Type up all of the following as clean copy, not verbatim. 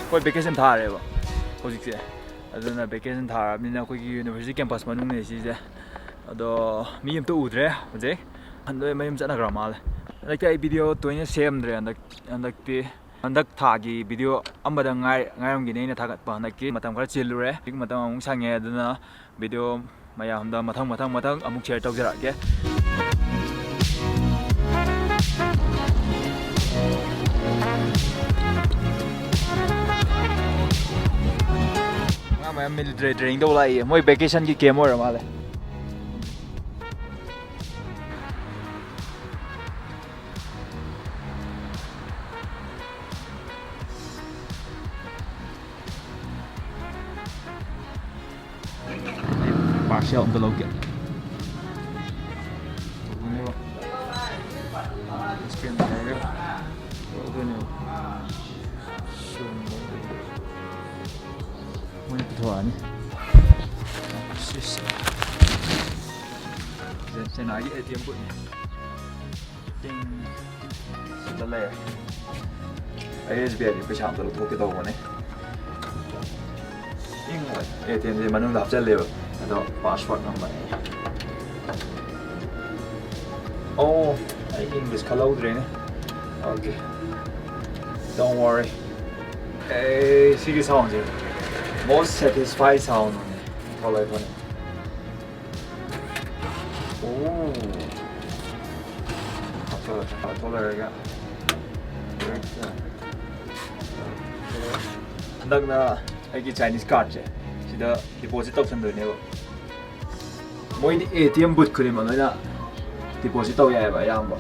ꯑꯩꯈꯣꯏ ꯚꯦꯀꯦꯁꯟ ꯊꯥꯔꯦꯕ ꯍꯧꯖꯤꯛꯁꯦ ꯑꯗꯨꯅ ꯚꯦꯀꯦꯁꯟ ꯊꯥꯔꯕꯅꯤꯅ ꯑꯩꯈꯣꯏꯒꯤ ꯌꯨꯅꯤꯚꯔꯁꯤꯇꯤ ꯀꯦꯝꯄꯁ ꯃꯅꯨꯡꯅꯦ ꯁꯤꯁꯦ ꯑꯗꯣ ꯃꯤ ꯑꯝꯇ ꯎꯗ꯭ꯔꯦ ꯍꯧꯖꯤꯛ ꯂꯣꯏ ꯃꯌꯨꯝ ꯆꯠꯅꯈ꯭ꯔ ꯃꯥꯜꯂꯦ ꯍꯟꯗꯛꯇꯤ ꯑꯩ ꯚꯤꯗꯤꯑꯣ ꯇꯣꯏꯅ ꯁꯦꯝꯗ꯭ꯔꯦ ꯍꯟꯗꯛꯇꯤ ꯍꯟꯗꯛ ꯊꯥꯒꯤ ꯚꯤꯗꯤꯑꯣ ꯑꯃꯗ ꯉꯥꯏꯔꯝꯒꯤꯅꯤ ꯑꯩꯅ ꯊꯥꯒꯠꯄ ꯍꯟꯗꯛꯀꯤ ꯃꯇꯝ ꯈꯔ ꯆꯤꯜꯂꯨꯔꯦ ꯍꯧꯖꯤꯛ ꯃꯇꯝ ꯑꯃꯨꯛ ꯁꯪꯉꯦ ꯑꯗꯨꯅ ꯚꯤꯗꯤꯑꯣ ꯃꯌꯥꯝꯗ ꯃꯊꯪ ꯑꯃꯨꯛ ꯁꯤꯌꯔ ꯇꯧꯖꯔꯛꯑꯒꯦ ꯃꯌꯥꯝ ꯃꯤꯂꯤꯇꯔꯤ ꯇ꯭ꯔꯦꯅꯤꯡ ꯇꯧ ꯂꯥꯛꯏ ꯃꯣꯏ ꯚꯦꯀꯦꯁꯟꯒꯤ ꯀꯦꯝ ꯑꯣꯏꯔ ꯃꯥꯜꯂꯦ Partial on the logo. Senagi ATM pun ni. Ting, sudah lah. SBI ni pesa ambil tu kita tahu ni. Ting, ATM ni mana dah jalan lewat. Ada password number. Oh, I English kalau udah ni. Okay. Don't worry. Sige sound je. Most satisfied sound ni. Kalau itu ni. Oh. Apa lagi? Hendak na, lagi Chinese card je. Sida deposit option tu ni. Moi ni ATM booth kuri mana na deposit tau ya ba yang ba.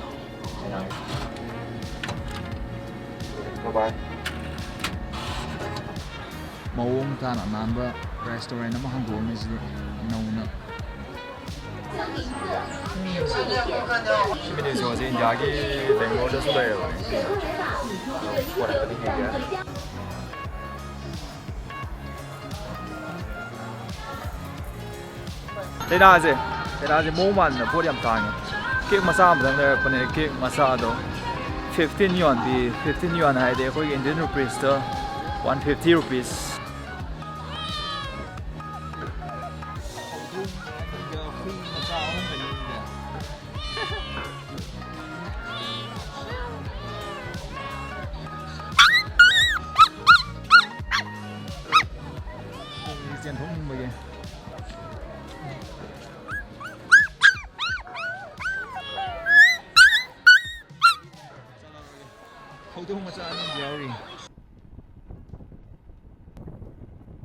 Bye bye. Mawong ta na namba restaurant na mahanggo ni si nauna. 这边就是人家的人工的出来了，过来的那个。这哪是木板的，不点干的。cake masa不能的，不能 cake masa 都15 yuan 的，15 yuan 还得会 Indian rupees 的150 rupees。 truyền thống mình kìa. Hậu tung mà sao anh dễ đi.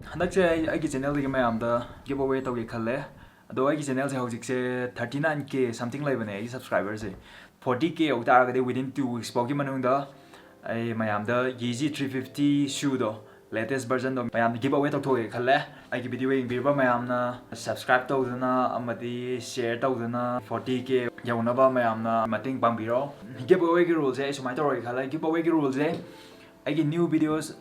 Hãy subscribe cho channel này để giveaway tàu cái khale. Đó cái channel sẽ hậu sẽ 39k something like này subscribers 40k ở ta cái within 2 weeks bao nhiêu mà nung đó ai mà làm đó YEEZY 350 shoe đó latest version đó mà làm giveaway tàu thôi khale. Ai cái video này video mà làm na subscribe tàu đó na amadi share tàu đó na 40k giàu na ba mà làm na mating bang biro giveaway cái rules ấy số mấy tàu rồi khale giveaway cái rules ấy ai cái new videos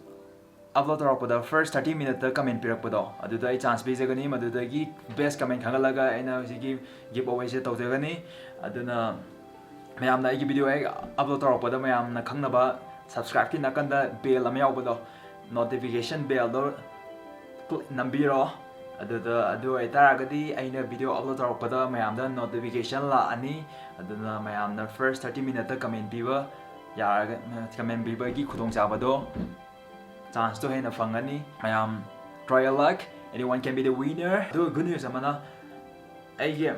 upload tꯧꯔꯛꯄꯗ first 30 minutes comment ꯄꯤꯔꯛꯄꯗꯣ ꯑꯗꯨꯗ ꯑꯩ chance ꯄꯤꯖꯒꯅꯤ ꯃꯗꯨꯗꯒꯤ best comment ꯈꯪꯍꯜꯂꯒ ꯑꯩꯅ ꯍꯧꯖꯤꯛꯀꯤ giveaway ꯁꯦ ꯇꯧꯖꯒꯅꯤ ꯑꯗꯨꯅ ꯃꯌꯥꯝꯅ ꯑꯩꯒꯤ video ꯍꯦꯛ upload ꯇꯧꯔꯛꯄꯗ ꯃꯌꯥꯝꯅ ꯈꯪꯅꯕ subscribe ꯀꯤ ꯅꯥꯀꯟꯗ bell ꯑꯃ ꯌꯥꯎꯕꯗꯣ notification bell ꯗꯣ ꯅꯝꯕꯤꯔꯣ ꯑꯗꯨꯗ ꯑꯗꯨ ꯑꯣꯏꯇꯥꯔꯒꯗꯤ ꯑꯩꯅ video upload ꯇꯧꯔꯛꯄꯗ ꯃꯌꯥꯝꯗ notification ꯂꯥꯛꯑꯅꯤ ꯑꯗꯨꯅ ꯃꯌꯥꯝꯅ first 30 minutes comment ꯄꯤꯕ ꯌꯥꯔꯒ comment ꯄꯤꯕꯒꯤ ꯈꯨꯗꯣꯡꯆꯥꯕꯗꯣ chance to hain fangani mayam try a luck anyone can be the winner do good news amana ai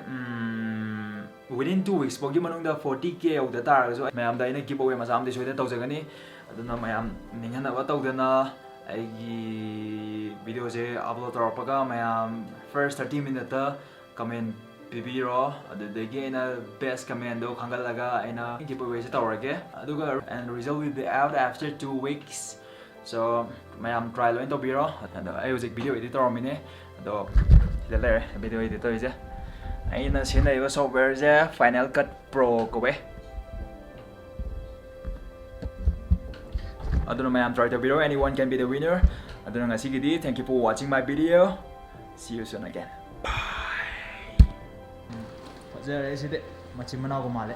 within 2 weeks bogi manungda 40k of the tar so mayam da ina giveaway masam de soida tawjagani aduna mayam ninghana wa tawdana ai gi video je upload tawpaga mayam first 30 minutes comment bibiro adudagi ina best comment do khangalaga ina giveaway se tawrage aduga and result will be out after 2 weeks. So, mayam try lo into biro. Ado, ay usik video editor mine. Ado, sila video editor je. Ay na sinay wa software je Final Cut Pro ko be. Ado na mayam try to biro. Anyone can be the winner. Ado na nga sige di. Thank you for watching my video. See you soon again. Bye. What's there? Is it? Machimana ko male.